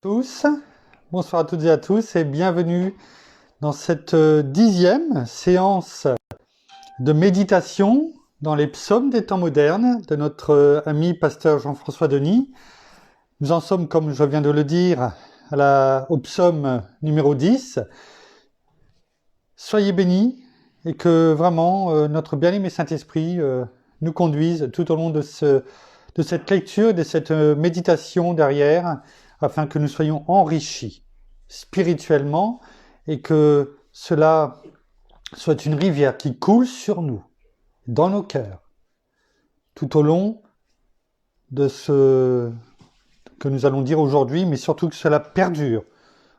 Tous, bonsoir à toutes et à tous et bienvenue dans cette 10e séance de méditation dans les psaumes des temps modernes de notre ami pasteur Jean-François Denis. Nous en sommes, comme je viens de le dire, au psaume numéro 10. Soyez bénis et que vraiment notre bien-aimé Saint-Esprit nous conduise tout au long de cette lecture, de cette méditation derrière, afin que nous soyons enrichis spirituellement et que cela soit une rivière qui coule sur nous, dans nos cœurs, tout au long de ce que nous allons dire aujourd'hui, mais surtout que cela perdure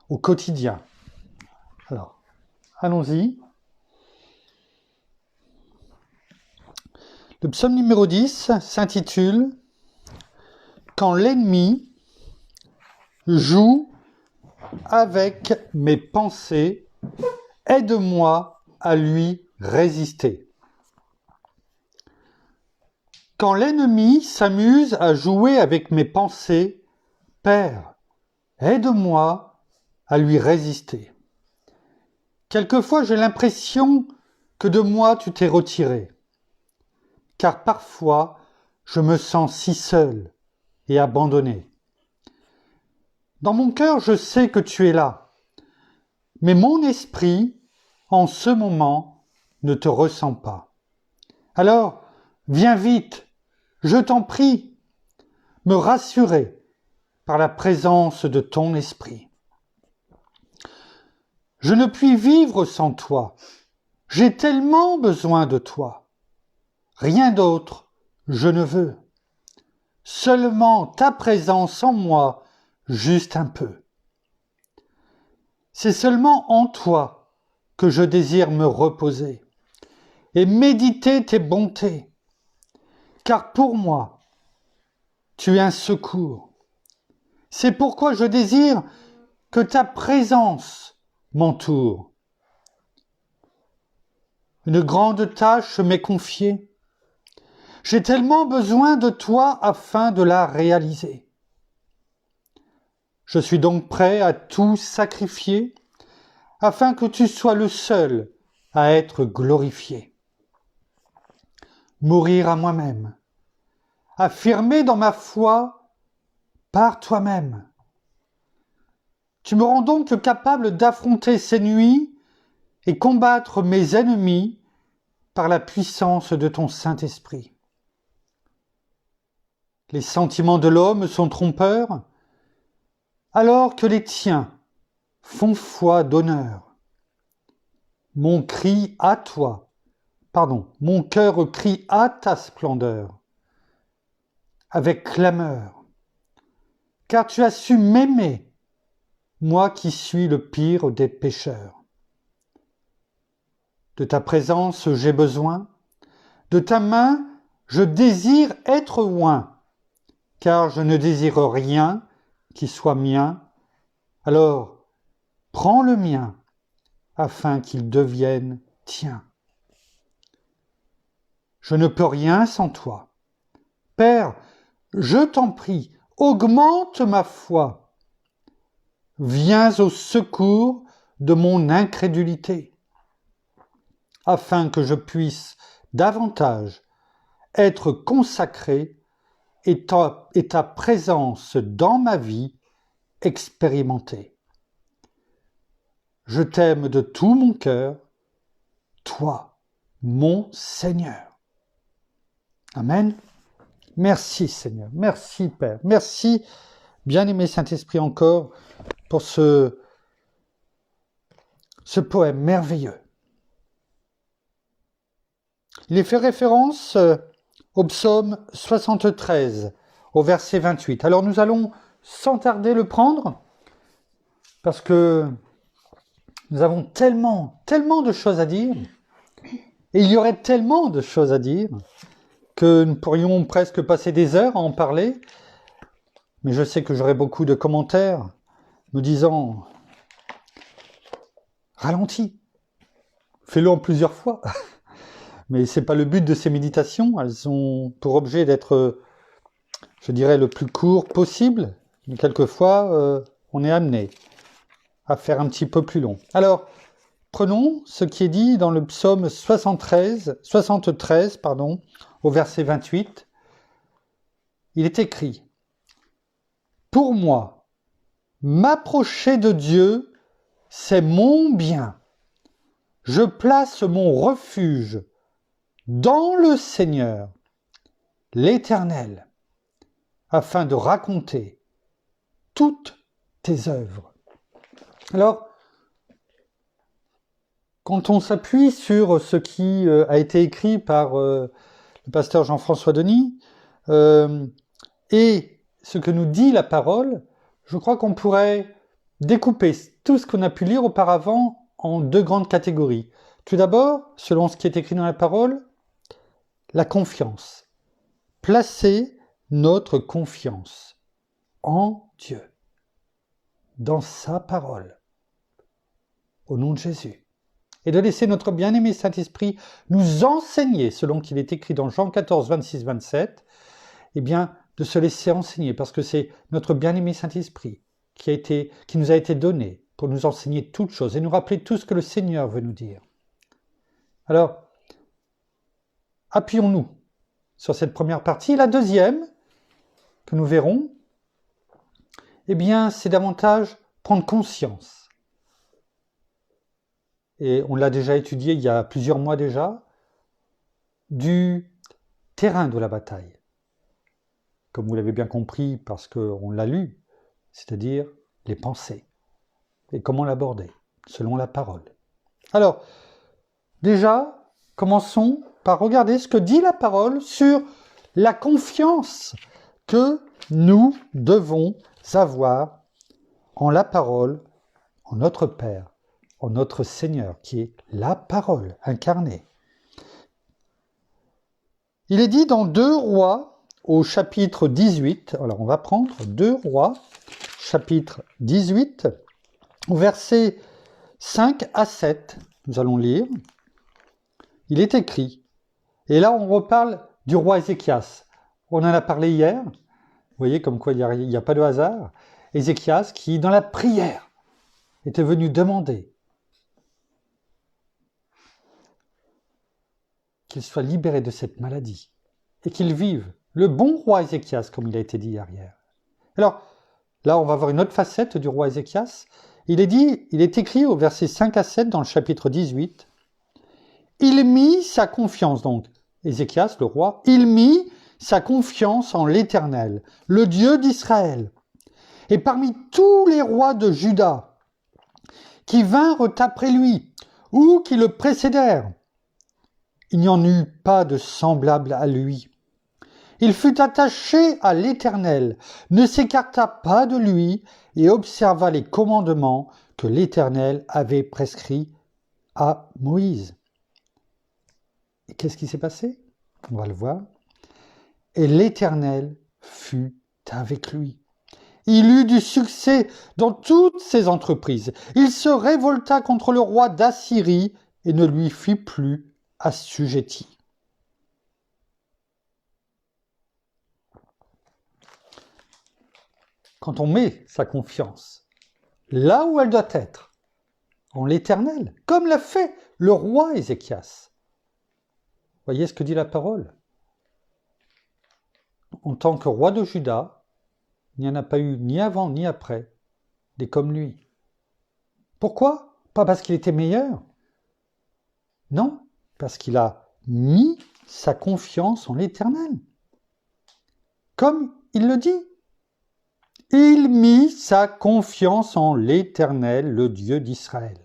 au quotidien. Alors, allons-y. Le psaume numéro 10 s'intitule « Quand l'ennemi joue avec mes pensées, aide-moi à lui résister. » Quand l'ennemi s'amuse à jouer avec mes pensées, Père, aide-moi à lui résister. Quelquefois j'ai l'impression que de moi tu t'es retiré, car parfois je me sens si seul et abandonné. Dans mon cœur, je sais que tu es là, mais mon esprit, en ce moment, ne te ressent pas. Alors, viens vite, je t'en prie, me rassurer par la présence de ton esprit. Je ne puis vivre sans toi, j'ai tellement besoin de toi. Rien d'autre, je ne veux. Seulement ta présence en moi, juste un peu. C'est seulement en toi que je désire me reposer et méditer tes bontés, car pour moi, tu es un secours. C'est pourquoi je désire que ta présence m'entoure. Une grande tâche m'est confiée. J'ai tellement besoin de toi afin de la réaliser. Je suis donc prêt à tout sacrifier afin que tu sois le seul à être glorifié. Mourir à moi-même, affirmer dans ma foi par toi-même. Tu me rends donc capable d'affronter ces nuits et combattre mes ennemis par la puissance de ton Saint-Esprit. Les sentiments de l'homme sont trompeurs, alors que les tiens font foi d'honneur. Mon cœur crie à ta splendeur, avec clameur, car tu as su m'aimer, moi qui suis le pire des pécheurs. De ta présence j'ai besoin, de ta main je désire être oint, car je ne désire rien qui soit mien, alors prends le mien, afin qu'il devienne tien. Je ne peux rien sans toi. Père, je t'en prie, augmente ma foi. Viens au secours de mon incrédulité, afin que je puisse davantage être consacré et ta présence dans ma vie expérimentée. Je t'aime de tout mon cœur, toi, mon Seigneur. Amen. Merci Seigneur, merci Père, merci bien-aimé Saint-Esprit encore pour ce poème merveilleux. Il est fait référence au psaume 73, au verset 28. Alors nous allons sans tarder le prendre, parce que nous avons tellement de choses à dire, et il y aurait tellement de choses à dire, que nous pourrions presque passer des heures à en parler, mais je sais que j'aurai beaucoup de commentaires me disant « Ralentis, fais-le en plusieurs fois ». Mais ce n'est pas le but de ces méditations, elles ont pour objet d'être, je dirais, le plus court possible. Mais quelquefois, on est amené à faire un petit peu plus long. Alors, prenons ce qui est dit dans le psaume 73, au verset 28. Il est écrit « Pour moi, m'approcher de Dieu, c'est mon bien. Je place mon refuge dans le Seigneur, l'Éternel, afin de raconter toutes tes œuvres. » Alors, quand on s'appuie sur ce qui a été écrit par le pasteur Jean-François Denis et ce que nous dit la parole, je crois qu'on pourrait découper tout ce qu'on a pu lire auparavant en deux grandes catégories. Tout d'abord, selon ce qui est écrit dans la parole, la confiance. Placer notre confiance en Dieu, dans sa parole, au nom de Jésus. Et de laisser notre bien-aimé Saint-Esprit nous enseigner, selon qu'il est écrit dans Jean 14, 26, 27, eh bien, de se laisser enseigner, parce que c'est notre bien-aimé Saint-Esprit qui nous a été donné pour nous enseigner toutes choses et nous rappeler tout ce que le Seigneur veut nous dire. Alors, appuyons-nous sur cette première partie. La deuxième, que nous verrons, eh bien, c'est davantage prendre conscience. Et on l'a déjà étudié il y a plusieurs mois déjà, du terrain de la bataille. Comme vous l'avez bien compris, parce qu'on l'a lu, c'est-à-dire les pensées, et comment l'aborder, selon la parole. Alors, déjà, commençons par regarder ce que dit la parole sur la confiance que nous devons avoir en la parole, en notre Père, en notre Seigneur, qui est la parole incarnée. Il est dit dans 2 Rois, au chapitre 18, alors on va prendre 2 Rois, chapitre 18, au verset 5 à 7, nous allons lire. Il est écrit, et là on reparle du roi Ézéchias. On en a parlé hier, vous voyez comme quoi il n'y a pas de hasard. Ézéchias qui, dans la prière, était venu demander qu'il soit libéré de cette maladie et qu'il vive. Le bon roi Ézéchias, comme il a été dit hier. Alors, là, on va voir une autre facette du roi Ézéchias. Il est écrit au verset 5 à 7 dans le chapitre 18. Il mit sa confiance, donc, Ézéchias, le roi, il mit sa confiance en l'Éternel, le Dieu d'Israël. Et parmi tous les rois de Juda qui vinrent après lui, ou qui le précédèrent, il n'y en eut pas de semblable à lui. Il fut attaché à l'Éternel, ne s'écarta pas de lui et observa les commandements que l'Éternel avait prescrits à Moïse. Et qu'est-ce qui s'est passé? On va le voir. Et l'Éternel fut avec lui. Il eut du succès dans toutes ses entreprises. Il se révolta contre le roi d'Assyrie et ne lui fit plus assujetti. Quand on met sa confiance là où elle doit être, en l'Éternel, comme l'a fait le roi Ézéchias. Voyez ce que dit la parole. En tant que roi de Juda, il n'y en a pas eu ni avant ni après des comme lui. Pourquoi? Pas parce qu'il était meilleur. Non, parce qu'il a mis sa confiance en l'Éternel. Comme il le dit. Il mit sa confiance en l'Éternel, le Dieu d'Israël.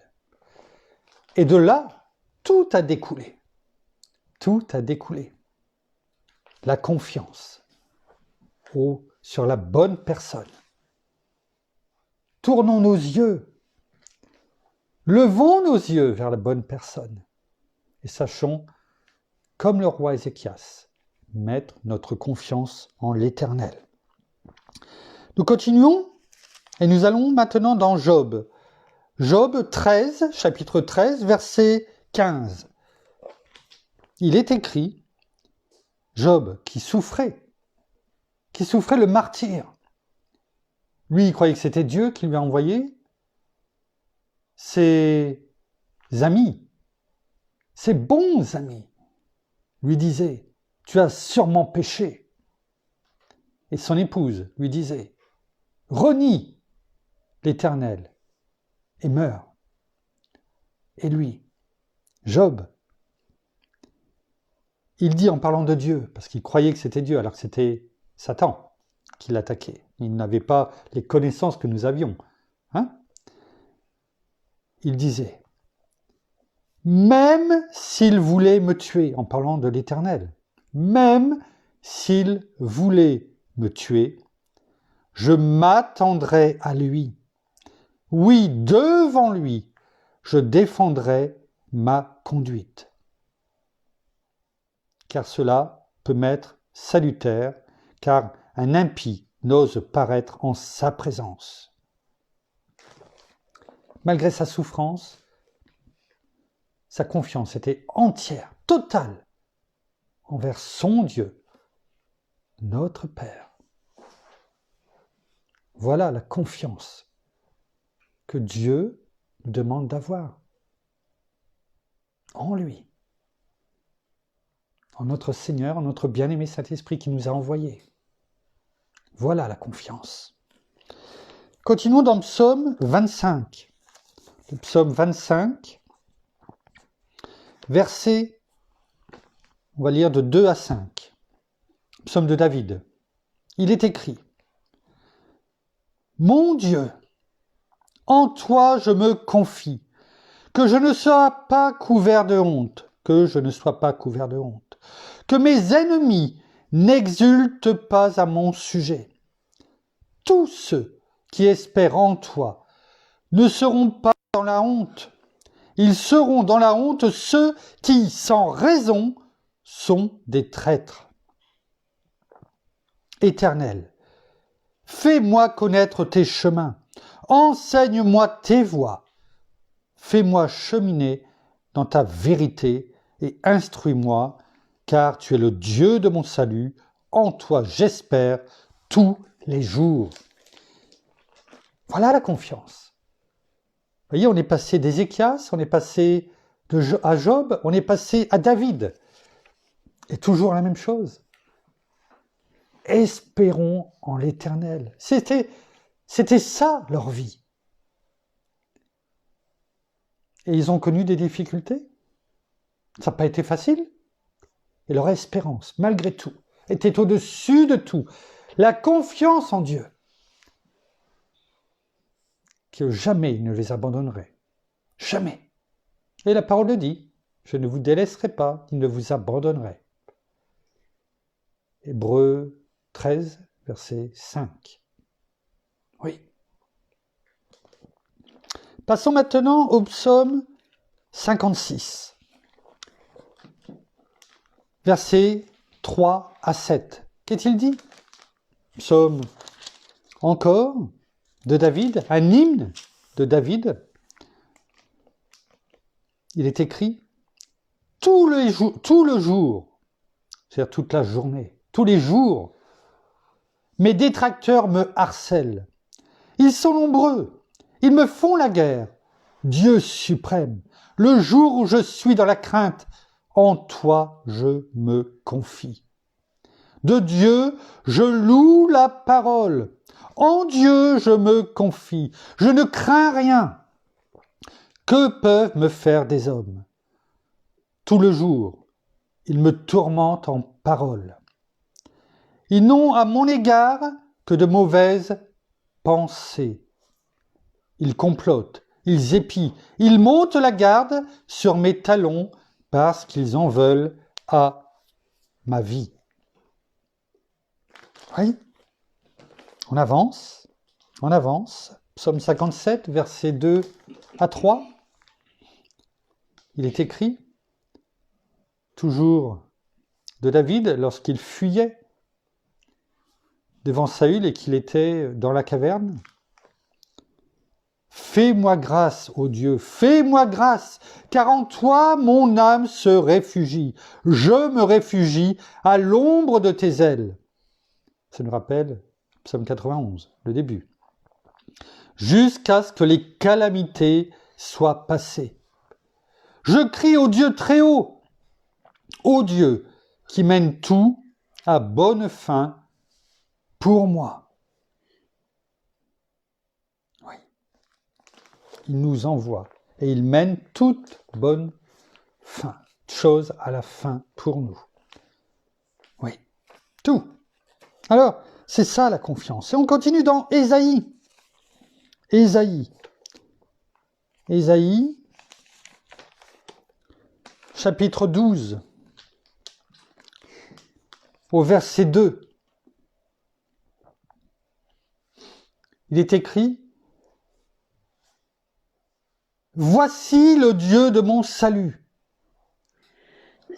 Et de là, tout a découlé. Tout a découlé. La confiance sur la bonne personne. Tournons nos yeux. Levons nos yeux vers la bonne personne. Et sachons, comme le roi Ézéchias, mettre notre confiance en l'Éternel. Nous continuons et nous allons maintenant dans Job. Job 13, chapitre 13, verset 15. Il est écrit, Job qui souffrait le martyre, Lui, il croyait que c'était Dieu qui lui a envoyé. Ses amis, ses bons amis, lui disaient « Tu as sûrement péché ». Et son épouse lui disait « Renie l'Éternel et meurs ». Et lui, Job, il dit en parlant de Dieu, parce qu'il croyait que c'était Dieu, alors que c'était Satan qui l'attaquait. Il n'avait pas les connaissances que nous avions. Il disait, même s'il voulait me tuer, en parlant de l'Éternel, même s'il voulait me tuer, je m'attendrai à lui. Oui, devant lui, je défendrai ma conduite. Car cela peut m'être salutaire, car un impie n'ose paraître en sa présence. Malgré sa souffrance, sa confiance était entière, totale, envers son Dieu, notre Père. Voilà la confiance que Dieu nous demande d'avoir en lui, en notre Seigneur, en notre bien-aimé Saint-Esprit qui nous a envoyés. Voilà la confiance. Continuons dans Psaume 25. Le Psaume 25, versets, on va lire de 2 à 5. Psaume de David. Il est écrit, « Mon Dieu, en toi je me confie, que je ne sois pas couvert de honte, que mes ennemis n'exultent pas à mon sujet. Tous ceux qui espèrent en toi ne seront pas dans la honte. Ils seront dans la honte ceux qui, sans raison, sont des traîtres. Éternel, fais-moi connaître tes chemins, enseigne-moi tes voies, fais-moi cheminer dans ta vérité et instruis-moi, car tu es le Dieu de mon salut, en toi j'espère tous les jours. » Voilà la confiance. Vous voyez, on est passé d'Ézéchias, on est passé à Job, on est passé à David. Et toujours la même chose. Espérons en l'Éternel. C'était ça leur vie. Et ils ont connu des difficultés. Ça n'a pas été facile. Et leur espérance, malgré tout, était au-dessus de tout. La confiance en Dieu. Que jamais il ne les abandonnerait. Jamais. Et la parole le dit, je ne vous délaisserai pas, il ne vous abandonnerai. Hébreux 13, verset 5. Oui. Passons maintenant au psaume 56, versets 3 à 7. Qu'est-il dit? Psaume encore de David, un hymne de David. Il est écrit tout le jour, c'est-à-dire toute la journée, tous les jours, mes détracteurs me harcèlent. Ils sont nombreux, ils me font la guerre. Dieu suprême, le jour où je suis dans la crainte, en toi je me confie. De Dieu, je loue la parole. En Dieu, je me confie. Je ne crains rien. Que peuvent me faire des hommes? Tout le jour, ils me tourmentent en paroles. Ils n'ont à mon égard que de mauvaises pensées. Ils complotent, ils épient, ils montent la garde sur mes talons parce qu'ils en veulent à ma vie. Oui, on avance. Psaume 57, versets 2 à 3. Il est écrit, toujours de David, lorsqu'il fuyait devant Saül et qu'il était dans la caverne. Fais-moi grâce, ô Dieu, fais-moi grâce, car en toi mon âme se réfugie. Je me réfugie à l'ombre de tes ailes. Ça nous rappelle Psaume 91, le début. jusqu'à ce que les calamités soient passées. Je crie au Dieu très haut, au Dieu qui mène tout à bonne fin pour moi. Oui. Il nous envoie et il mène toute bonne fin, chose à la fin pour nous. Oui, tout. Alors, c'est ça la confiance. Et on continue dans Ésaïe. Ésaïe, chapitre 12, au verset 2. Il est écrit: « Voici le Dieu de mon salut.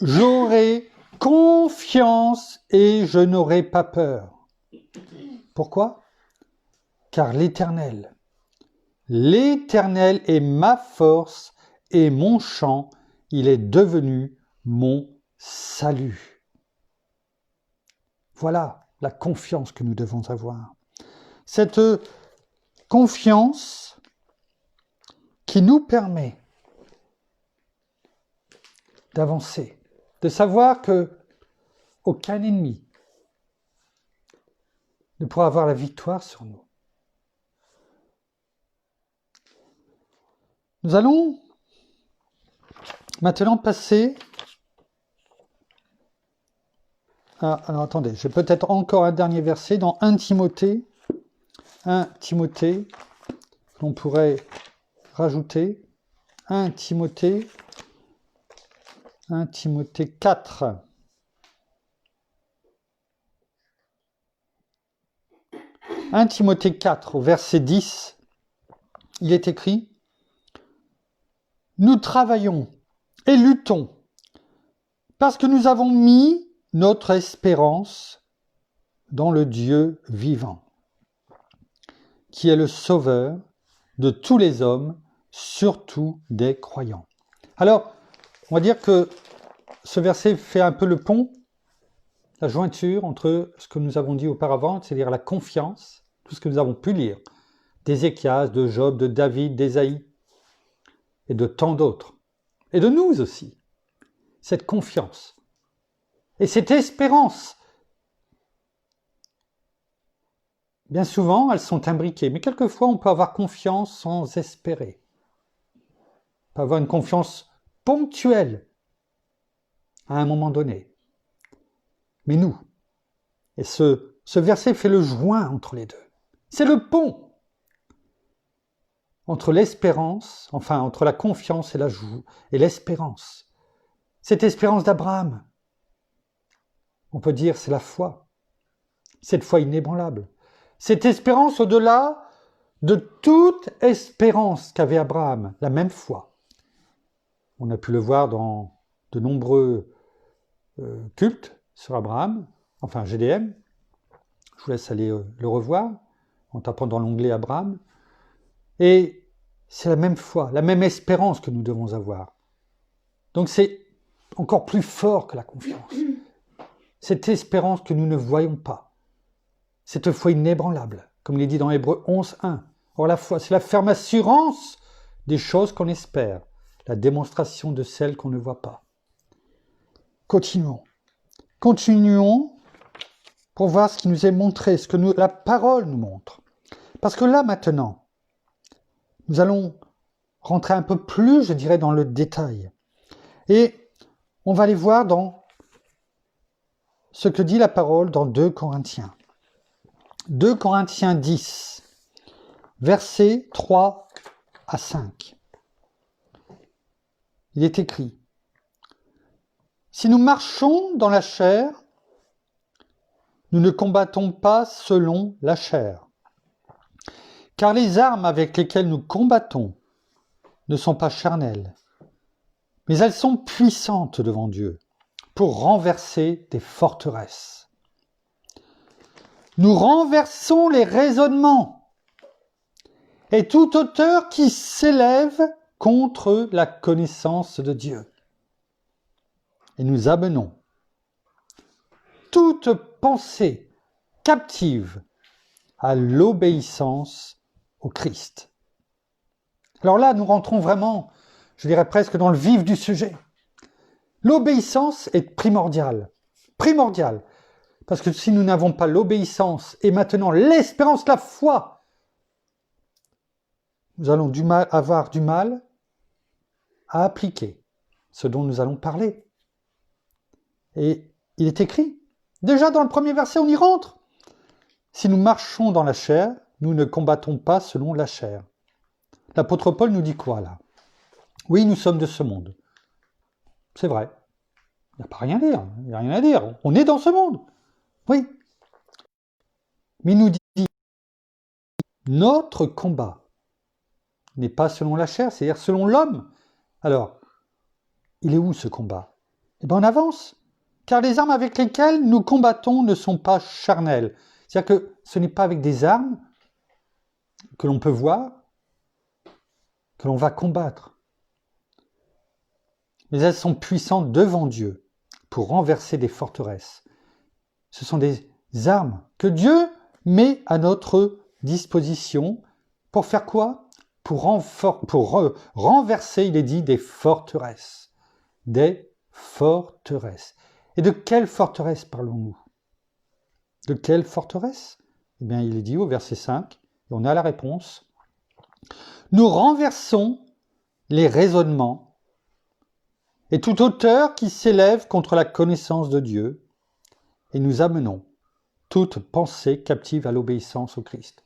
J'aurai confiance et je n'aurai pas peur. » Pourquoi ? Car l'Éternel est ma force et mon chant, il est devenu mon salut. Voilà la confiance que nous devons avoir. Cette confiance qui nous permet d'avancer, de savoir que aucun ennemi ne pourra avoir la victoire sur nous. Nous allons maintenant passer à... Alors attendez, j'ai peut-être encore un dernier verset dans 1 Timothée. 1 Timothée, on pourrait rajouter 1 Timothée 4. 1 Timothée 4, au verset 10, il est écrit: « Nous travaillons et luttons parce que nous avons mis notre espérance dans le Dieu vivant, qui est le sauveur de tous les hommes, surtout des croyants. » Alors, on va dire que ce verset fait un peu le pont, la jointure entre ce que nous avons dit auparavant, c'est-à-dire la confiance, tout ce que nous avons pu lire, d'Ézéchias, de Job, de David, d'Ésaïe, et de tant d'autres, et de nous aussi, cette confiance, et cette espérance. Bien souvent, elles sont imbriquées, mais quelquefois, on peut avoir confiance sans espérer. On peut avoir une confiance ponctuelle à un moment donné. Mais nous, et ce verset fait le joint entre les deux. C'est le pont entre l'espérance, enfin entre la confiance et l'espérance. Cette espérance d'Abraham, on peut dire c'est la foi, cette foi inébranlable. Cette espérance au-delà de toute espérance qu'avait Abraham, la même foi. On a pu le voir dans de nombreux cultes sur Abraham, enfin GDM. Je vous laisse aller le revoir en tapant dans l'onglet Abraham. Et c'est la même foi, la même espérance que nous devons avoir. Donc c'est encore plus fort que la confiance. Cette espérance que nous ne voyons pas. Cette foi inébranlable, comme il est dit dans Hébreux 11.1. Or la foi, c'est la ferme assurance des choses qu'on espère, la démonstration de celles qu'on ne voit pas. Continuons pour voir ce qui nous est montré, ce que la parole nous montre. Parce que là, maintenant, nous allons rentrer un peu plus, je dirais, dans le détail. Et on va aller voir dans ce que dit la parole dans 2 Corinthiens. 2 Corinthiens 10, versets 3 à 5. Il est écrit: « Si nous marchons dans la chair, nous ne combattons pas selon la chair. Car les armes avec lesquelles nous combattons ne sont pas charnelles, mais elles sont puissantes devant Dieu pour renverser des forteresses. Nous renversons les raisonnements et toute hauteur qui s'élève contre la connaissance de Dieu. Et nous amenons toute pensée captive à l'obéissance au Christ. Alors là, nous rentrons vraiment, je dirais presque dans le vif du sujet. L'obéissance est primordiale. Primordiale. Parce que si nous n'avons pas l'obéissance et maintenant l'espérance, la foi, nous allons avoir du mal à appliquer ce dont nous allons parler. Et il est écrit, déjà dans le premier verset, on y rentre. Si nous marchons dans la chair, nous ne combattons pas selon la chair. L'apôtre Paul nous dit quoi là? Oui, nous sommes de ce monde. C'est vrai. Il n'y a pas rien à dire. Il n'y a rien à dire. On est dans ce monde. Oui. Mais il nous dit, notre combat n'est pas selon la chair, c'est-à-dire selon l'homme. Alors, il est où ce combat? Eh bien, on avance. Car les armes avec lesquelles nous combattons ne sont pas charnelles. C'est-à-dire que ce n'est pas avec des armes que l'on peut voir que l'on va combattre. Mais elles sont puissantes devant Dieu pour renverser des forteresses. Ce sont des armes que Dieu met à notre disposition pour faire quoi? Pour renverser, il est dit, des forteresses. Des forteresses. Et de quelle forteresse parlons-nous? De quelle forteresse? Eh bien, il est dit au verset 5, et on a la réponse. Nous renversons les raisonnements et toute hauteur qui s'élève contre la connaissance de Dieu, et nous amenons toute pensée captive à l'obéissance au Christ.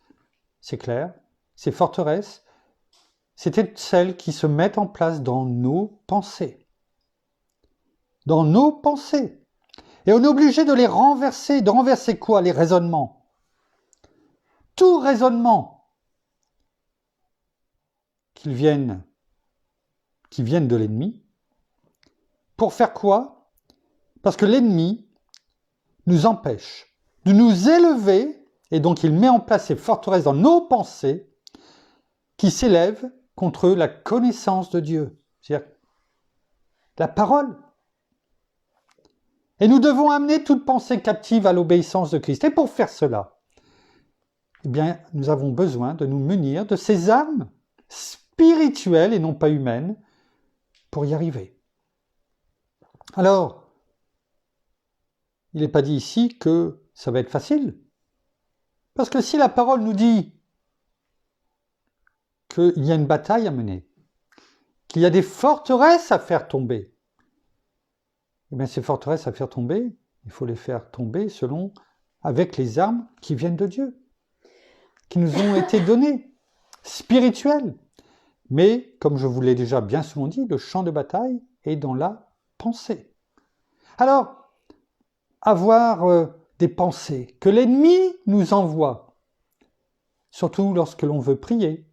C'est clair? Ces forteresses, c'était celles qui se mettent en place dans nos pensées. Dans nos pensées. Et on est obligé de les renverser. De renverser quoi? Les raisonnements. Tout raisonnement qui viennent de l'ennemi. Pour faire quoi? Parce que l'ennemi nous empêche de nous élever, et donc il met en place ces forteresses dans nos pensées qui s'élèvent contre la connaissance de Dieu, c'est-à-dire la parole. Et nous devons amener toute pensée captive à l'obéissance de Christ. Et pour faire cela, eh bien, nous avons besoin de nous munir de ces armes spirituelles et non pas humaines pour y arriver. Alors, il n'est pas dit ici que ça va être facile. Parce que si la parole nous dit qu'il y a une bataille à mener, qu'il y a des forteresses à faire tomber, eh bien ces forteresses à faire tomber, il faut les faire tomber avec les armes qui viennent de Dieu, qui nous ont été données, spirituelles. Mais, comme je vous l'ai déjà bien souvent dit, le champ de bataille est dans la pensée. Alors, avoir des pensées que l'ennemi nous envoie, surtout lorsque l'on veut prier,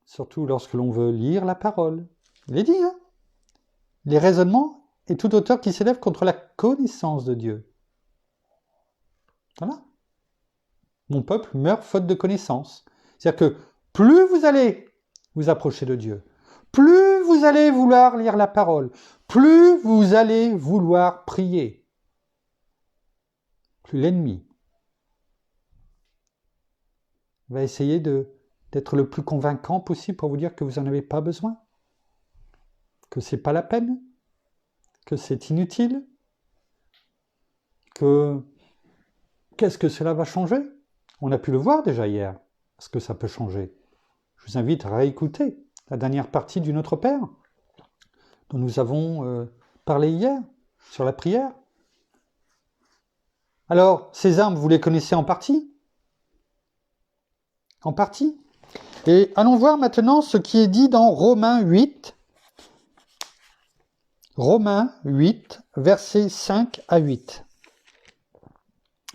surtout lorsque l'on veut lire la parole. Il est dit, hein? Les raisonnements et toute hauteur qui s'élève contre la connaissance de Dieu. Voilà. Mon peuple meurt faute de connaissance. C'est-à-dire que plus vous allez vous approcher de Dieu, plus vous allez vouloir lire la parole, plus vous allez vouloir prier, plus l'ennemi va essayer d'être le plus convaincant possible pour vous dire que vous n'en avez pas besoin, que ce n'est pas la peine, que c'est inutile, qu'est-ce que cela va changer? On a pu le voir déjà hier, ce que ça peut changer. Je vous invite à réécouter la dernière partie du Notre Père, dont nous avons parlé hier, sur la prière. Alors, ces armes, vous les connaissez en partie? En partie. Et allons voir maintenant ce qui est dit dans Romains 8. Romains 8, versets 5 à 8.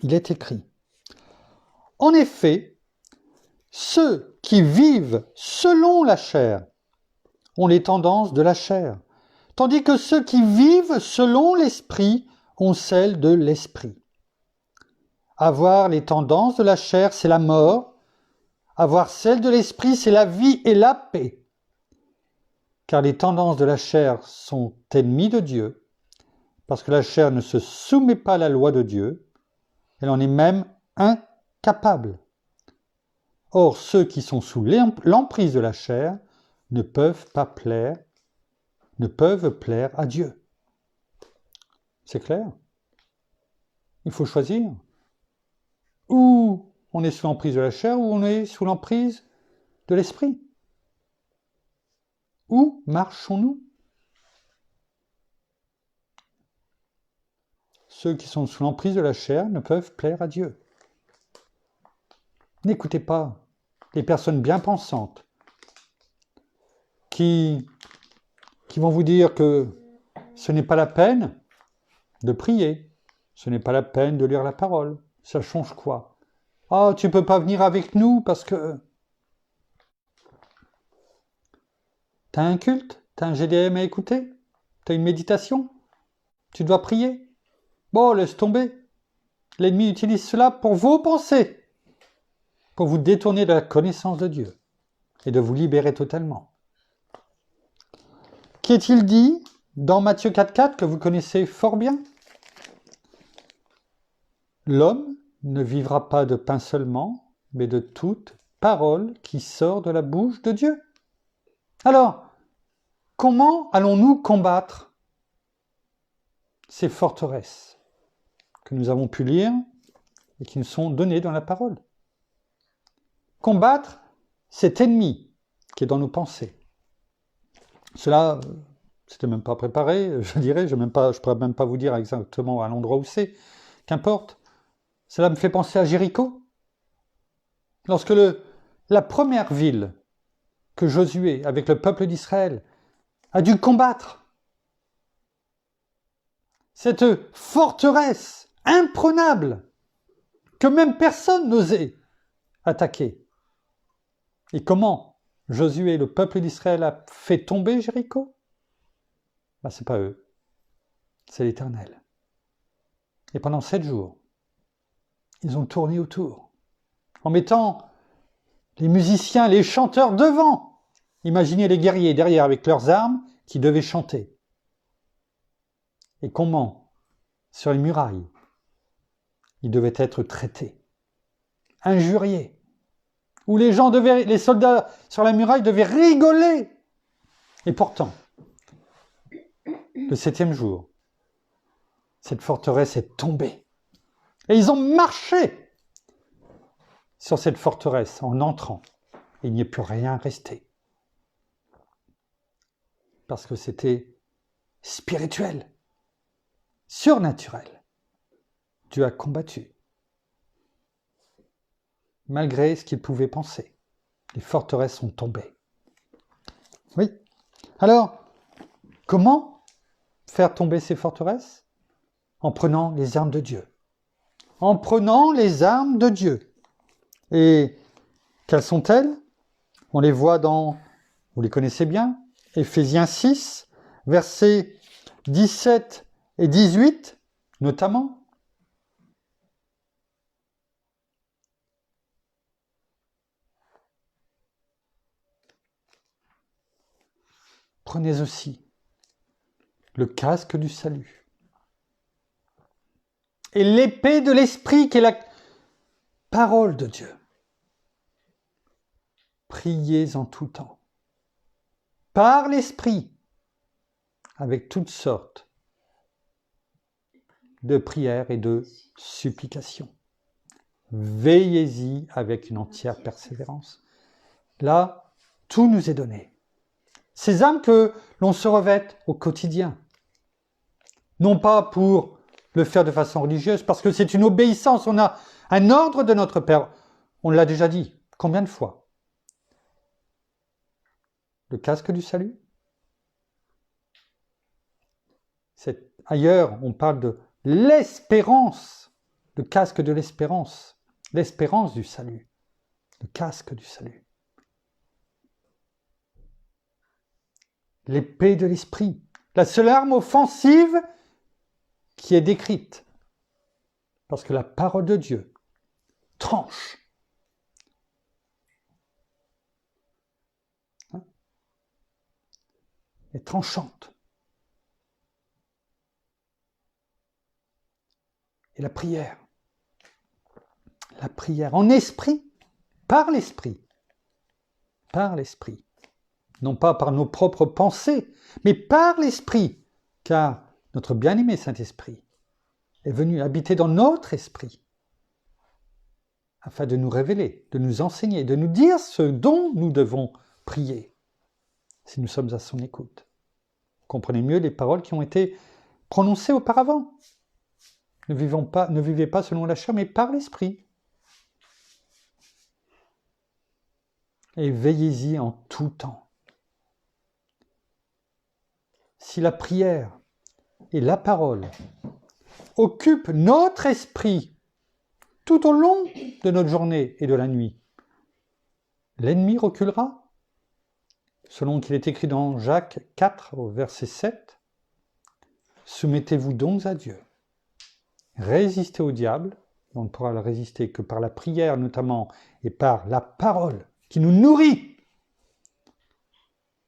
Il est écrit. En effet, ceux qui vivent selon la chair ont les tendances de la chair, tandis que ceux qui vivent selon l'esprit ont celles de l'esprit. Avoir les tendances de la chair, c'est la mort. Avoir celles de l'esprit, c'est la vie et la paix. Car les tendances de la chair sont ennemies de Dieu, parce que la chair ne se soumet pas à la loi de Dieu, elle en est même incapable. Or, ceux qui sont sous l'emprise de la chair ne peuvent plaire à Dieu. C'est clair? Il faut choisir. Ou on est sous l'emprise de la chair, ou on est sous l'emprise de l'esprit. Où marchons-nous? Ceux qui sont sous l'emprise de la chair ne peuvent plaire à Dieu. N'écoutez pas les personnes bien pensantes qui vont vous dire que ce n'est pas la peine de prier, ce n'est pas la peine de lire la parole. Ça change quoi? Ah, tu peux pas venir avec nous parce que t'as un culte, t'as un GDM à écouter, t'as une méditation, tu dois prier. Bon, laisse tomber. L'ennemi utilise cela pour vos pensées, pour vous détourner de la connaissance de Dieu et de vous libérer totalement. Qu'est-il dit dans Matthieu 4,4 que vous connaissez fort bien? L'homme ne vivra pas de pain seulement, mais de toute parole qui sort de la bouche de Dieu. Alors, comment allons-nous combattre ces forteresses que nous avons pu lire et qui nous sont données dans la parole? Combattre cet ennemi qui est dans nos pensées. Cela, c'était même pas préparé, je dirais, je pourrais même pas vous dire exactement à l'endroit où c'est, qu'importe. Cela me fait penser à Jéricho. Lorsque la première ville que Josué, avec le peuple d'Israël, a dû combattre, cette forteresse imprenable que même personne n'osait attaquer. Et comment Josué, le peuple d'Israël, a fait tomber Jéricho? C'est pas eux, c'est l'Éternel. Et pendant 7 jours, ils ont tourné autour, en mettant les musiciens, les chanteurs devant. Imaginez les guerriers derrière avec leurs armes qui devaient chanter. Et comment, sur les murailles, ils devaient être traités, injuriés, où les soldats sur la muraille devaient rigoler. Et pourtant, le 7e jour, cette forteresse est tombée. Et ils ont marché sur cette forteresse en entrant. Il n'y a plus rien resté. Parce que c'était spirituel, surnaturel. Dieu a combattu. Malgré ce qu'ils pouvaient penser. Les forteresses sont tombées. Oui. Alors, comment faire tomber ces forteresses? En prenant les armes de Dieu. En prenant les armes de Dieu. Et quelles sont-elles? On les voit vous les connaissez bien, Éphésiens 6, versets 17 et 18, notamment. Prenez aussi le casque du salut. Et l'épée de l'esprit qui est la parole de Dieu. Priez en tout temps. Par l'esprit. Avec toutes sortes de prières et de supplications. Veillez-y avec une entière persévérance. Là, tout nous est donné. Ces armes que l'on se revête au quotidien. Non pas pour le faire de façon religieuse, parce que c'est une obéissance. On a un ordre de notre Père. On l'a déjà dit. Combien de fois? Le casque du salut? Ailleurs, on parle de l'espérance, le casque de l'espérance, l'espérance du salut, le casque du salut. L'épée de l'esprit, la seule arme offensive qui est décrite, parce que la parole de Dieu tranche. Est tranchante. Et la prière en esprit, par l'Esprit. Par l'Esprit. Non pas par nos propres pensées, mais par l'Esprit, car notre bien-aimé Saint-Esprit est venu habiter dans notre esprit, afin de nous révéler, de nous enseigner, de nous dire ce dont nous devons prier, si nous sommes à son écoute. Comprenez mieux les paroles qui ont été prononcées auparavant. Ne vivez pas selon la chair, mais par l'Esprit. Et veillez-y en tout temps. Si la prière et la parole occupent notre esprit tout au long de notre journée et de la nuit, l'ennemi reculera. Selon qu'il est écrit dans Jacques 4, au verset 7, « Soumettez-vous donc à Dieu. Résistez au diable, on ne pourra le résister que par la prière notamment, et par la parole qui nous nourrit,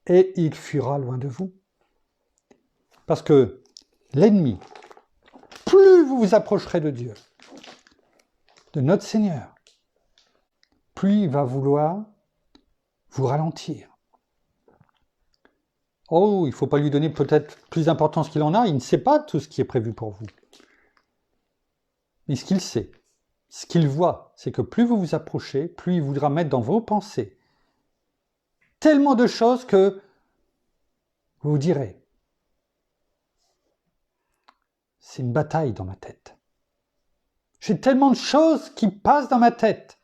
et il fuira loin de vous. » Parce que l'ennemi, plus vous vous approcherez de Dieu, de notre Seigneur, plus il va vouloir vous ralentir. Oh, il ne faut pas lui donner peut-être plus d'importance qu'il en a, il ne sait pas tout ce qui est prévu pour vous. Mais ce qu'il sait, ce qu'il voit, c'est que plus vous vous approchez, plus il voudra mettre dans vos pensées tellement de choses que vous vous direz, c'est une bataille dans ma tête. J'ai tellement de choses qui passent dans ma tête.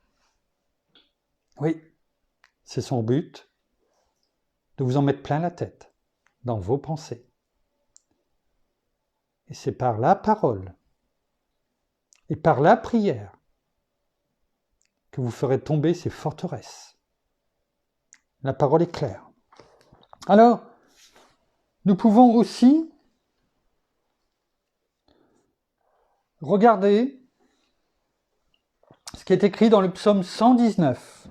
Oui, c'est son but, de vous en mettre plein la tête, dans vos pensées. Et c'est par la parole et par la prière que vous ferez tomber ces forteresses. La parole est claire. Alors, nous pouvons aussi regarder ce qui est écrit dans le psaume 119.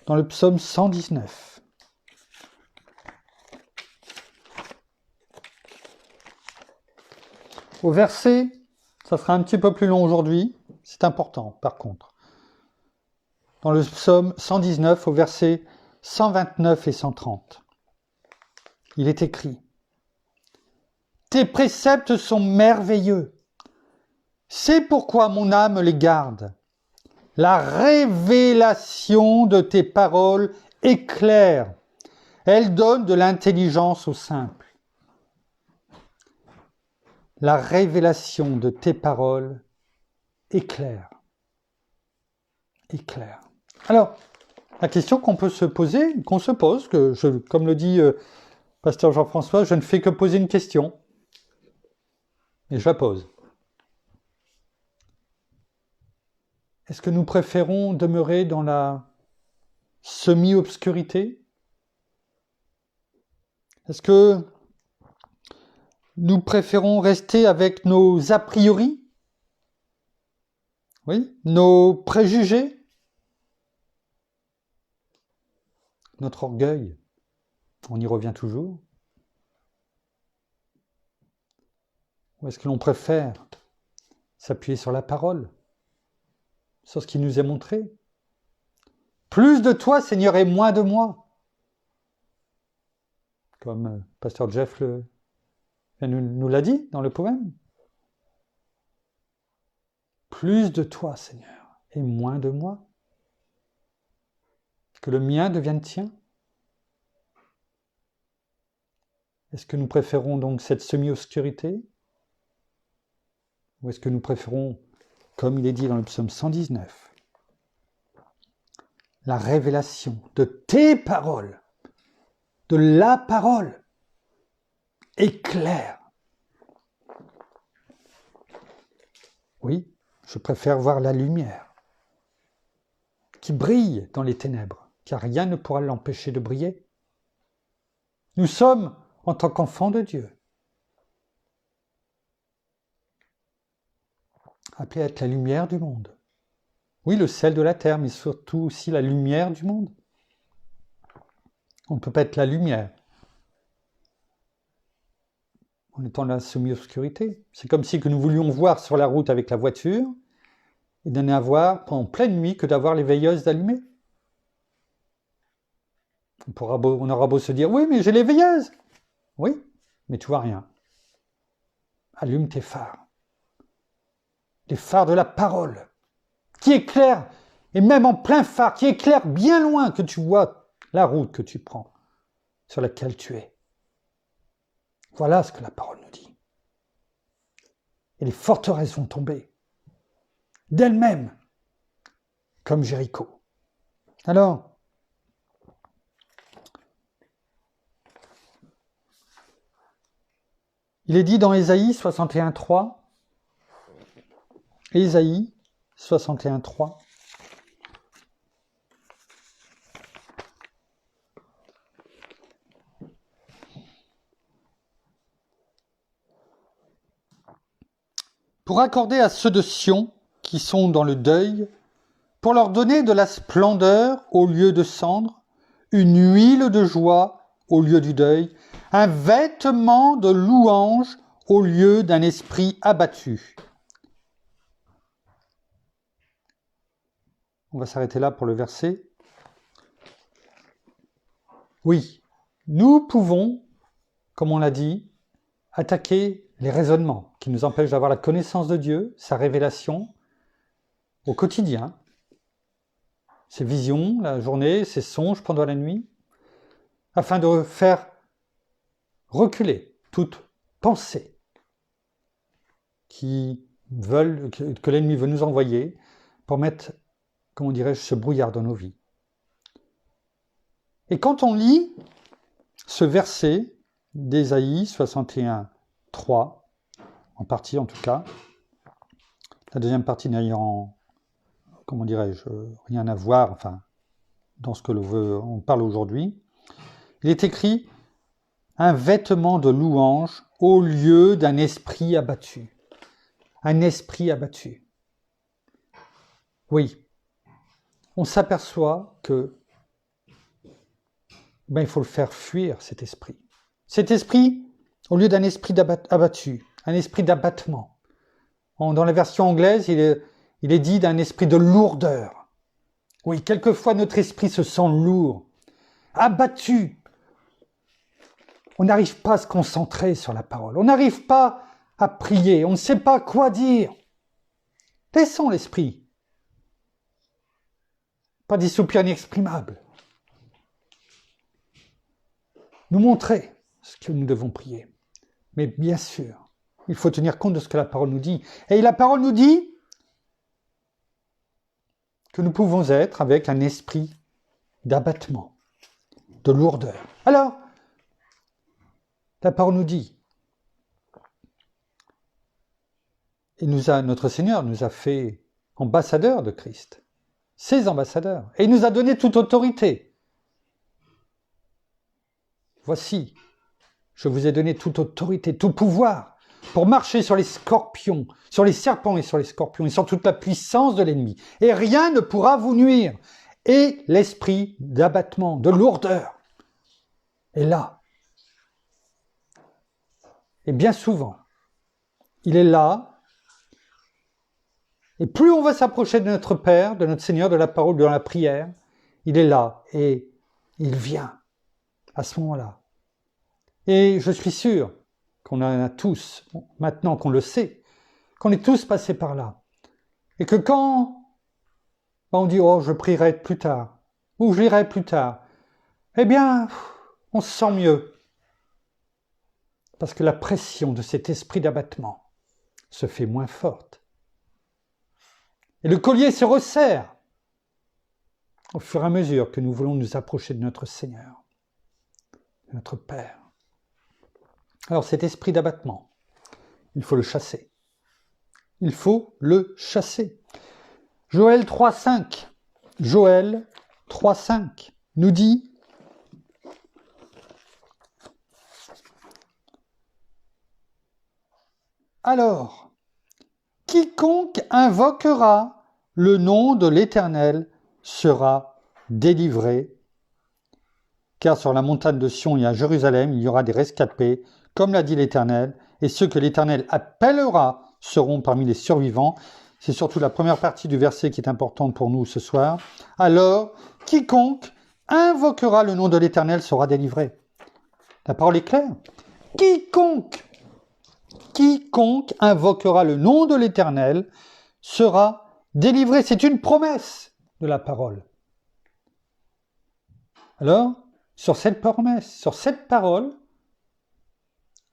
Dans le psaume 119. Au verset, ça sera un petit peu plus long aujourd'hui, c'est important par contre. Dans le psaume 119, au verset 129 et 130, il est écrit « Tes préceptes sont merveilleux, c'est pourquoi mon âme les garde. La révélation de tes paroles est claire, elle donne de l'intelligence aux simples. » La révélation de tes paroles est claire. Est claire. Alors, la question qu'on peut se poser, qu'on se pose, comme le dit pasteur Jean-François, je ne fais que poser une question. Et je la pose. Est-ce que nous préférons demeurer dans la semi-obscurité? Est-ce que nous préférons rester avec nos a priori? Oui, nos préjugés? Notre orgueil? On y revient toujours. Ou est-ce que l'on préfère s'appuyer sur la parole, sur ce qui nous est montré? Plus de toi, Seigneur, et moins de moi. Comme pasteur Jeff nous l'a dit dans le poème. Plus de toi, Seigneur, et moins de moi. Que le mien devienne tien. Est-ce que nous préférons donc cette semi-obscurité? Ou est-ce que nous préférons, comme il est dit dans le psaume 119, la révélation de tes paroles, de la parole, est claire? Oui, je préfère voir la lumière qui brille dans les ténèbres, car rien ne pourra l'empêcher de briller. Nous sommes, en tant qu'enfants de Dieu, appelés à être la lumière du monde. Oui, le sel de la terre, mais surtout aussi la lumière du monde. On ne peut pas être la lumière en étant dans la semi-obscurité. C'est comme si que nous voulions voir sur la route avec la voiture, et de n'avoir en pleine nuit que d'avoir les veilleuses allumées. On aura beau se dire, oui, mais j'ai les veilleuses. Oui, mais tu vois rien. Allume tes phares. Les phares de la parole, qui éclairent, et même en plein phare, qui éclairent bien loin que tu vois la route que tu prends, sur laquelle tu es. Voilà ce que la parole nous dit. Et les forteresses vont tomber, d'elles-mêmes, comme Jéricho. Alors, il est dit dans Ésaïe 61.3, Ésaïe 61.3, pour accorder à ceux de Sion qui sont dans le deuil, pour leur donner de la splendeur au lieu de cendre, une huile de joie au lieu du deuil, un vêtement de louange au lieu d'un esprit abattu. On va s'arrêter là pour le verset. Oui, nous pouvons, comme on l'a dit, attaquer les raisonnements qui nous empêchent d'avoir la connaissance de Dieu, sa révélation au quotidien, ses visions la journée, ses songes pendant la nuit, afin de faire reculer toute pensée que l'ennemi veut nous envoyer pour mettre, comment dirais-je, ce brouillard dans nos vies. Et quand on lit ce verset d'Ésaïe 61.3, en partie en tout cas, la deuxième partie n'ayant, comment dirais-je, rien à voir, enfin, dans ce que on parle aujourd'hui, il est écrit « un vêtement de louange au lieu d'un esprit abattu ». Un esprit abattu. Oui, on s'aperçoit que il faut le faire fuir, cet esprit. Cet esprit, au lieu d'un esprit abattu, un esprit d'abattement. Dans la version anglaise, il est dit d'un esprit de lourdeur. Oui, quelquefois notre esprit se sent lourd, abattu. On n'arrive pas à se concentrer sur la parole. On n'arrive pas à prier. On ne sait pas quoi dire. Laissons l'esprit. Pas des soupirs inexprimables. Nous montrer ce que nous devons prier. Mais bien sûr, il faut tenir compte de ce que la parole nous dit. Et la parole nous dit que nous pouvons être avec un esprit d'abattement, de lourdeur. Alors, la parole nous dit, et notre Seigneur nous a fait ambassadeurs de Christ, ses ambassadeurs, et il nous a donné toute autorité. Voici, je vous ai donné toute autorité, tout pouvoir, pour marcher sur les scorpions, sur les serpents et sur les scorpions, et sur toute la puissance de l'ennemi. Et rien ne pourra vous nuire. Et l'esprit d'abattement, de lourdeur, est là. Et bien souvent, il est là. Et plus on va s'approcher de notre Père, de notre Seigneur, de la parole, de la prière, il est là. Et il vient à ce moment-là. Et je suis sûr qu'on en a tous, maintenant qu'on le sait, qu'on est tous passés par là. Et que quand on dit « Oh, je prierai plus tard » ou « je lirai plus tard », eh bien, on se sent mieux. Parce que la pression de cet esprit d'abattement se fait moins forte. Et le collier se resserre au fur et à mesure que nous voulons nous approcher de notre Seigneur, de notre Père. Alors cet esprit d'abattement, il faut le chasser. Il faut le chasser. Joël 3.5, Joël 3.5 nous dit « Alors, quiconque invoquera le nom de l'Éternel sera délivré, car sur la montagne de Sion et à Jérusalem, il y aura des rescapés, comme l'a dit l'Éternel, et ceux que l'Éternel appellera seront parmi les survivants. c'est surtout la première partie du verset qui est importante pour nous ce soir. Alors, quiconque invoquera le nom de l'Éternel sera délivré. La parole est claire. Quiconque invoquera le nom de l'Éternel sera délivré. C'est une promesse de la parole. Alors, sur cette promesse, sur cette parole,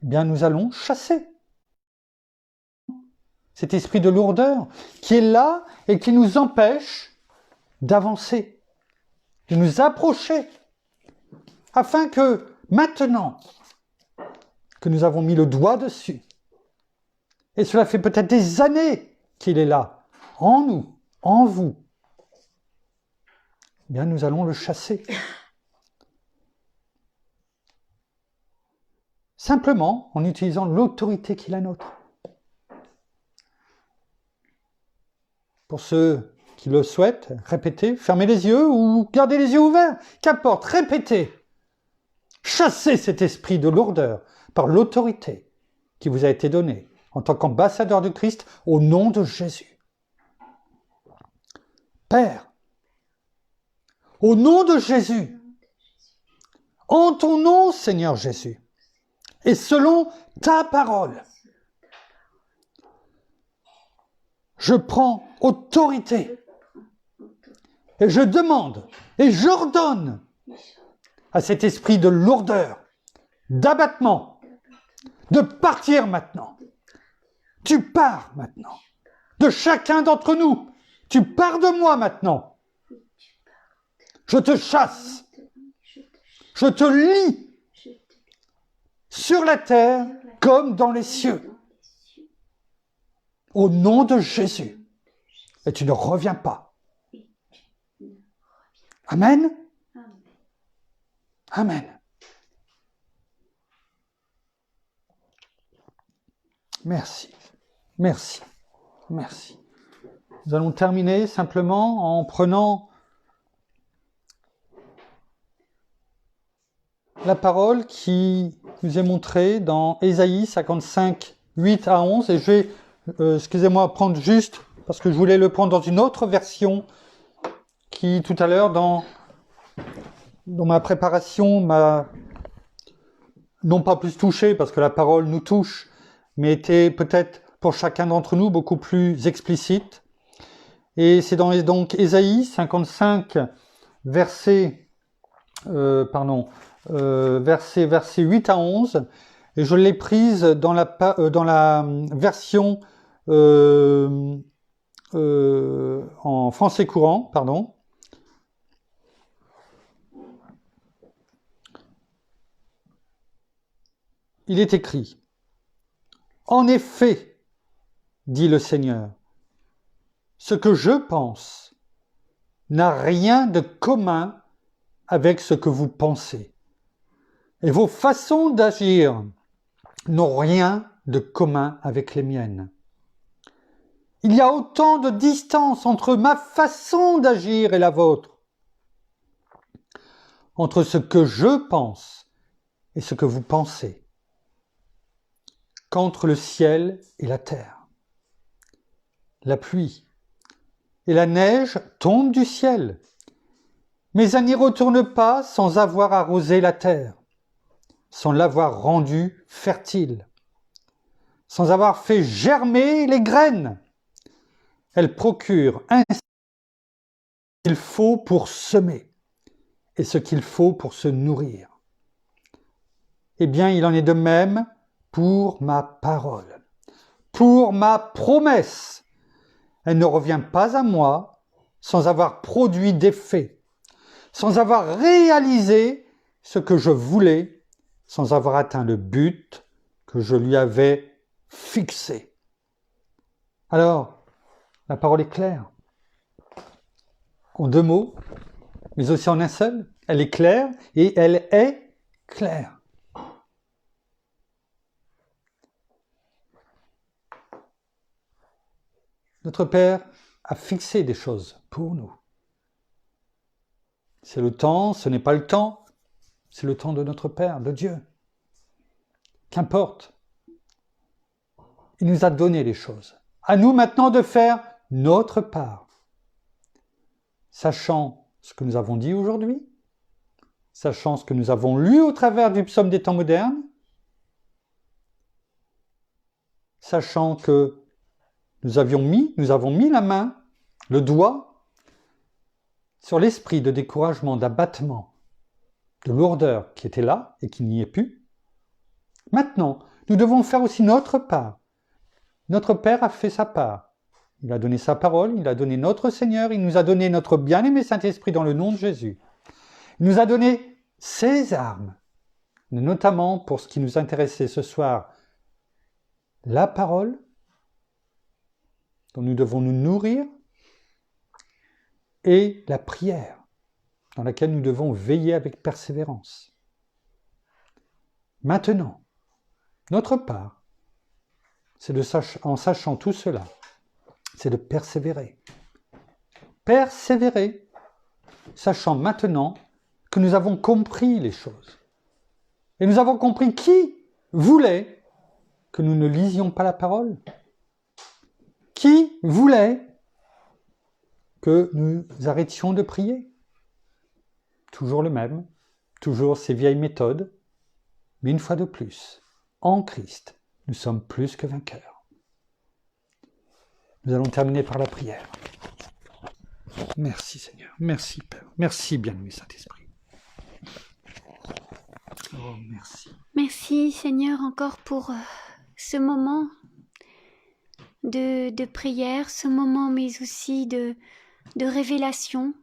eh bien, nous allons chasser cet esprit de lourdeur qui est là et qui nous empêche d'avancer, de nous approcher, afin que maintenant que nous avons mis le doigt dessus, et cela fait peut-être des années qu'il est là, en nous, en vous, eh bien nous allons le chasser. Simplement en utilisant l'autorité qui est la nôtre. Pour ceux qui le souhaitent, répétez, fermez les yeux ou gardez les yeux ouverts, qu'importe, répétez. Chassez cet esprit de lourdeur par l'autorité qui vous a été donnée en tant qu'ambassadeur de Christ au nom de Jésus. Père, au nom de Jésus, en ton nom, Seigneur Jésus, et selon ta parole, je prends autorité et je demande et j'ordonne à cet esprit de lourdeur, d'abattement, de partir maintenant. Tu pars maintenant. De chacun d'entre nous. Tu pars de moi maintenant. Je te chasse. Je te lie sur la terre comme dans les cieux. Au nom de Jésus. Et tu ne reviens pas. Amen. Amen. Merci. Merci. Merci. Nous allons terminer simplement en prenant la parole qui nous est montrée dans Ésaïe 55, 8 à 11. Et je vais, excusez-moi, prendre juste, parce que je voulais le prendre dans une autre version qui, tout à l'heure, dans ma préparation, m'a non pas plus touché, parce que la parole nous touche, mais était peut-être pour chacun d'entre nous beaucoup plus explicite. Et c'est dans donc Ésaïe 55, verset 8 à 11, et je l'ai prise dans la version en français courant, pardon. Il est écrit: En effet, dit le Seigneur, ce que je pense n'a rien de commun avec ce que vous pensez. Et vos façons d'agir n'ont rien de commun avec les miennes. Il y a autant de distance entre ma façon d'agir et la vôtre, entre ce que je pense et ce que vous pensez, qu'entre le ciel et la terre. La pluie et la neige tombent du ciel, mais elle n'y retourne pas sans avoir arrosé la terre, sans l'avoir rendue fertile, sans avoir fait germer les graines. Elle procure ainsi ce qu'il faut pour semer et ce qu'il faut pour se nourrir. Eh bien, il en est de même pour ma parole, pour ma promesse. Elle ne revient pas à moi sans avoir produit d'effet, sans avoir réalisé ce que je voulais, sans avoir atteint le but que je lui avais fixé. Alors, la parole est claire. En deux mots, mais aussi en un seul. Elle est claire et elle est claire. Notre Père a fixé des choses pour nous. C'est le temps, ce n'est pas le temps, c'est le temps de notre Père, de Dieu. Qu'importe. Il nous a donné les choses. À nous maintenant de faire notre part, sachant ce que nous avons dit aujourd'hui, sachant ce que nous avons lu au travers du psaume des temps modernes, sachant que nous avons mis la main, le doigt, sur l'esprit de découragement, d'abattement, de lourdeur qui était là et qui n'y est plus. Maintenant, nous devons faire aussi notre part. Notre Père a fait sa part. Il a donné sa parole, il a donné notre Seigneur, il nous a donné notre bien-aimé Saint-Esprit dans le nom de Jésus. Il nous a donné ses armes, notamment pour ce qui nous intéressait ce soir, la parole, dont nous devons nous nourrir, et la prière, dans laquelle nous devons veiller avec persévérance. Maintenant, notre part, c'est en sachant tout cela, c'est de persévérer. Persévérer, sachant maintenant que nous avons compris les choses. Et nous avons compris qui voulait que nous ne lisions pas la parole. Qui voulait que nous arrêtions de prier. Toujours le même, toujours ces vieilles méthodes, mais une fois de plus, en Christ, nous sommes plus que vainqueurs. Nous allons terminer par la prière. Merci Seigneur, merci Père, merci bien-aimé Saint-Esprit. Oh, merci. Merci Seigneur encore pour ce moment de prière, ce moment mais aussi de révélation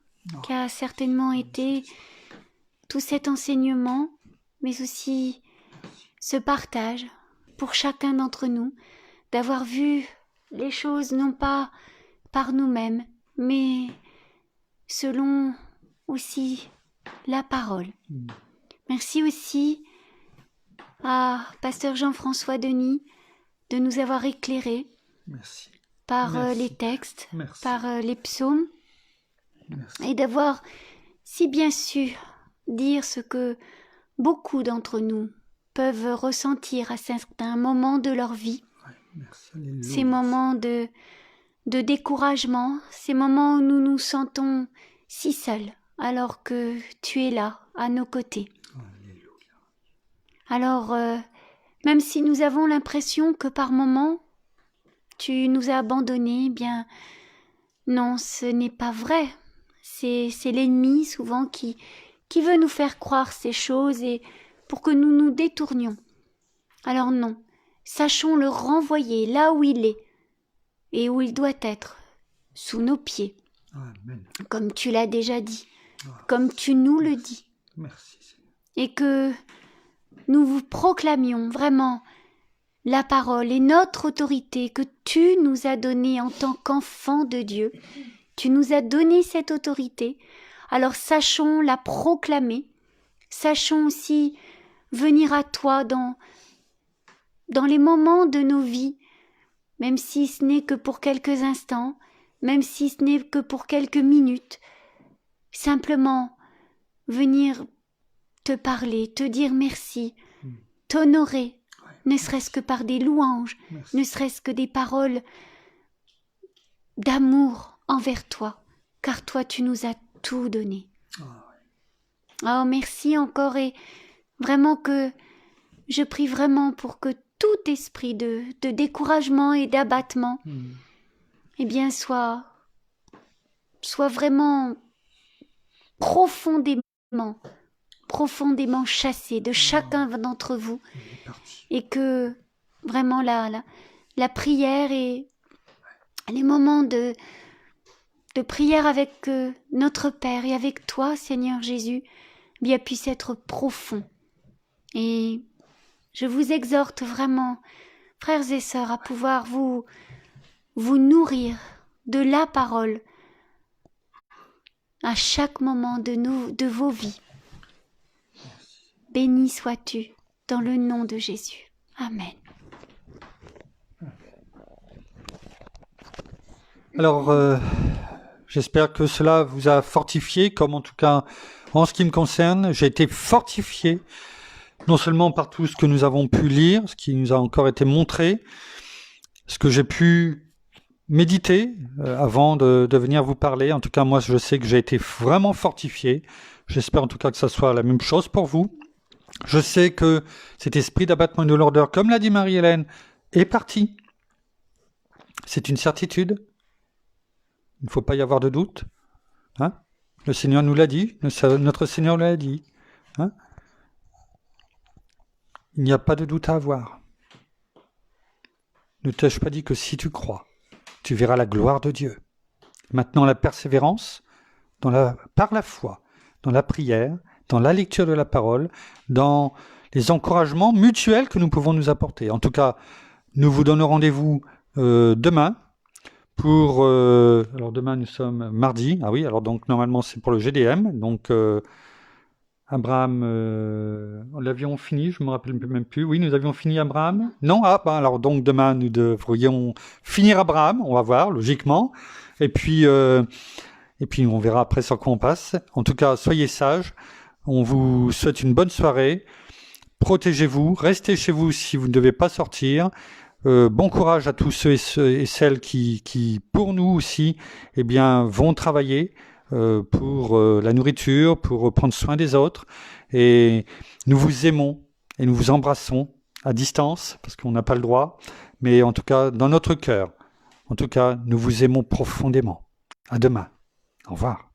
qui a certainement été tout cet enseignement, mais aussi ce partage pour chacun d'entre nous, d'avoir vu les choses non pas par nous-mêmes, mais selon aussi la parole. Merci aussi à Pasteur Jean-François Denis de nous avoir éclairés par les textes, par les psaumes, et d'avoir si bien su dire ce que beaucoup d'entre nous peuvent ressentir à certains moments de leur vie. Ces moments de découragement, ces moments où nous nous sentons si seuls, alors que tu es là, à nos côtés. Alors, même si nous avons l'impression que par moments, tu nous as abandonnés, bien, non, ce n'est pas vrai. C'est l'ennemi, souvent, qui veut nous faire croire ces choses et pour que nous nous détournions. Alors non, sachons le renvoyer là où il est et où il doit être, sous nos pieds. Amen. Comme tu l'as déjà dit, comme tu nous le dis. Merci, Seigneur. Et que nous vous proclamions vraiment la parole et notre autorité que tu nous as donnée en tant qu'enfants de Dieu. Tu nous as donné cette autorité, alors sachons la proclamer, sachons aussi venir à toi dans les moments de nos vies, même si ce n'est que pour quelques instants, même si ce n'est que pour quelques minutes, simplement venir te parler, te dire merci, t'honorer, ne serait-ce que par des louanges, ne serait-ce que des paroles d'amour envers toi, car toi tu nous as tout donné. Oh, merci encore et vraiment que je prie vraiment pour que tout esprit de découragement et d'abattement eh bien soit vraiment profondément chassé de chacun d'entre vous et que vraiment la prière et les moments de prière avec notre Père et avec toi, Seigneur Jésus, bien puissent être profonds. Et je vous exhorte vraiment, frères et sœurs, à pouvoir vous nourrir de la parole à chaque moment de vos vies. Béni sois-tu dans le nom de Jésus. Amen. Alors, j'espère que cela vous a fortifié, comme en tout cas, en ce qui me concerne, j'ai été fortifié, non seulement par tout ce que nous avons pu lire, ce qui nous a encore été montré, ce que j'ai pu méditez avant de venir vous parler. En tout cas, moi, je sais que j'ai été vraiment fortifié. J'espère en tout cas que ça soit la même chose pour vous. Je sais que cet esprit d'abattement de lourdeur, comme l'a dit Marie-Hélène, est parti. C'est une certitude. Il ne faut pas y avoir de doute. Hein? Le Seigneur nous l'a dit. Notre Seigneur l'a dit. Hein? Il n'y a pas de doute à avoir. Ne t'ai-je pas dit que si tu crois, tu verras la gloire de Dieu. Maintenant, la persévérance, par la foi, dans la prière, dans la lecture de la parole, dans les encouragements mutuels que nous pouvons nous apporter. En tout cas, nous vous donnons rendez-vous demain pour... alors demain, nous sommes mardi. Ah oui, alors donc normalement, c'est pour le GDM. Donc, Abraham, l'avions fini, je me rappelle même plus. Oui, nous avions fini Abraham. Non, alors donc demain, nous devrions finir Abraham, on va voir, logiquement. Et puis on verra après sur quoi on passe. En tout cas, soyez sages. On vous souhaite une bonne soirée. Protégez-vous, restez chez vous si vous ne devez pas sortir. Bon courage à tous ceux et celles qui, pour nous aussi, eh bien, vont travailler pour la nourriture, pour prendre soin des autres. Et nous vous aimons et nous vous embrassons à distance, parce qu'on n'a pas le droit, mais en tout cas, dans notre cœur. En tout cas, nous vous aimons profondément. À demain. Au revoir.